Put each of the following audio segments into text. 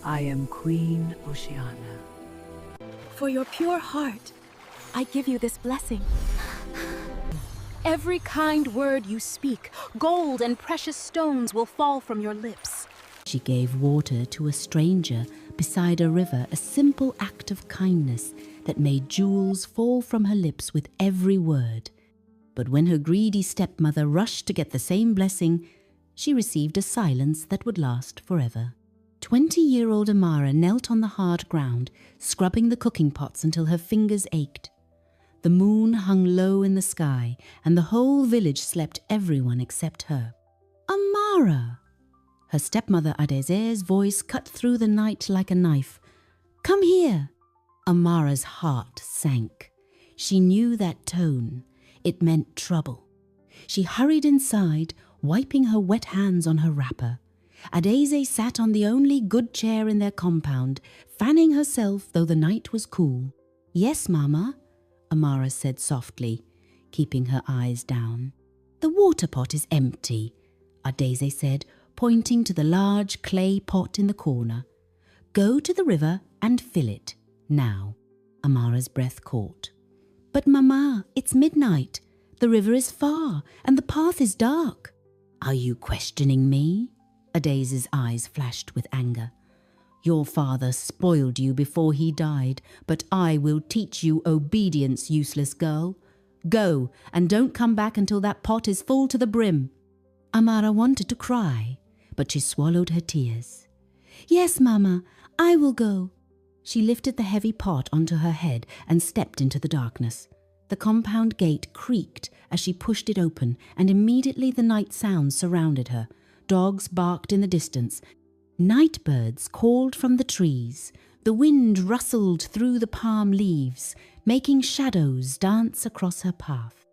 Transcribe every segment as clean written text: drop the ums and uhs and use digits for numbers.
I am Queen Oceana. For your pure heart, I give you this blessing. Every kind word you speak, gold and precious stones will fall from your lips. She gave water to a stranger beside a river, a simple act of kindness that made jewels fall from her lips with every word. But when her greedy stepmother rushed to get the same blessing, she received a silence that would last forever. 20-year-old Amara knelt on the hard ground, scrubbing the cooking pots until her fingers ached. The moon hung low in the sky, and the whole village slept, everyone except her. Amara! Her stepmother Adeze's voice cut through the night like a knife. Come here! Amara's heart sank. She knew that tone. It meant trouble. She hurried inside, wiping her wet hands on her wrapper. Adeze sat on the only good chair in their compound, fanning herself though the night was cool. Yes, Mama, Amara said softly, keeping her eyes down. The water pot is empty, Adeze said, pointing to the large clay pot in the corner. Go to the river and fill it, now. Amara's breath caught. But Mama, it's midnight. The river is far and the path is dark. Are you questioning me? Adeze's eyes flashed with anger. Your father spoiled you before he died, but I will teach you obedience, useless girl. Go, and don't come back until that pot is full to the brim. Amara wanted to cry, but she swallowed her tears. Yes, Mama, I will go. She lifted the heavy pot onto her head and stepped into the darkness. The compound gate creaked as she pushed it open, and immediately the night sounds surrounded her. Dogs barked in the distance. Night birds called from the trees. The wind rustled through the palm leaves, making shadows dance across her path.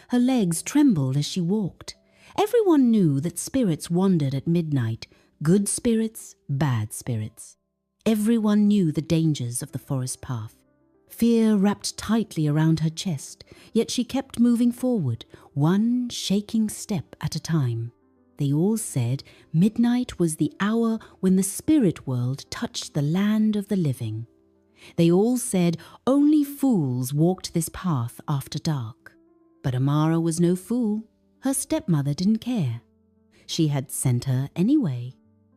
Her legs trembled as she walked. Everyone knew that spirits wandered at midnight, good spirits, bad spirits. Everyone knew the dangers of the forest path. Fear wrapped tightly around her chest, yet she kept moving forward, one shaking step at a time. They all said midnight was the hour when the spirit world touched the land of the living. They all said only fools walked this path after dark. But Amara was no fool. Her stepmother didn't care. She had sent her anyway,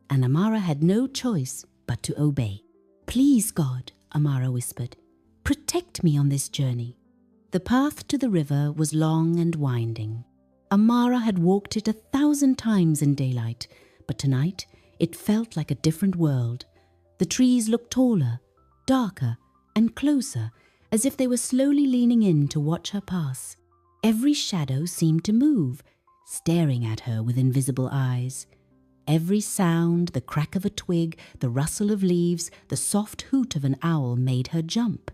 and Amara had no choice but to obey. Please, God, Amara whispered, protect me on this journey. The path to the river was long and winding. Amara had walked it 1,000 times in daylight, but tonight it felt like a different world. The trees looked taller, darker, and closer, as if they were slowly leaning in to watch her pass. Every shadow seemed to move, staring at her with invisible eyes. Every sound, the crack of a twig, the rustle of leaves, the soft hoot of an owl made her jump.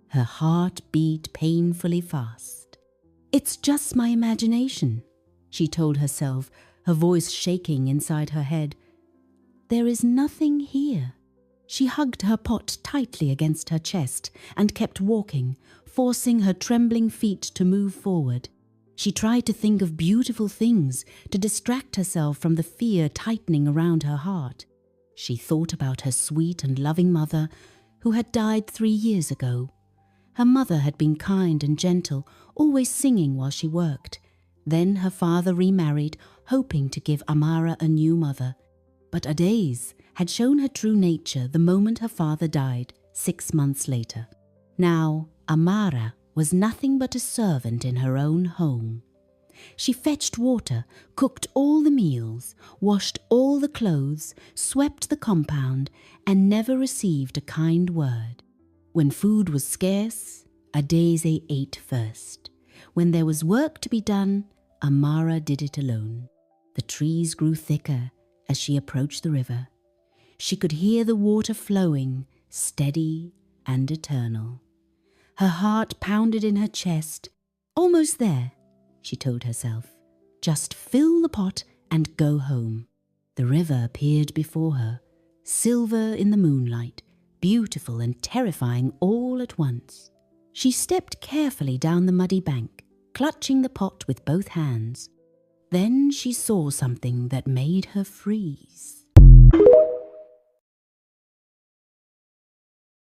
Her heart beat painfully fast. It's just my imagination, she told herself, her voice shaking inside her head. There is nothing here. She hugged her pot tightly against her chest and kept walking, forcing her trembling feet to move forward. She tried to think of beautiful things to distract herself from the fear tightening around her heart. She thought about her sweet and loving mother, who had died 3 years ago. Her mother had been kind and gentle, always singing while she worked. Then her father remarried, hoping to give Amara a new mother. But Adeze had shown her true nature the moment her father died, 6 months later. Now, Amara was nothing but a servant in her own home. She fetched water, cooked all the meals, washed all the clothes, swept the compound, and never received a kind word. When food was scarce, Adeze ate first. When there was work to be done, Amara did it alone. The trees grew thicker as she approached the river. She could hear the water flowing, steady and eternal. Her heart pounded in her chest. Almost there, she told herself. Just fill the pot and go home. The river appeared before her, silver in the moonlight, beautiful and terrifying all at once. She stepped carefully down the muddy bank, clutching the pot with both hands. Then she saw something that made her freeze.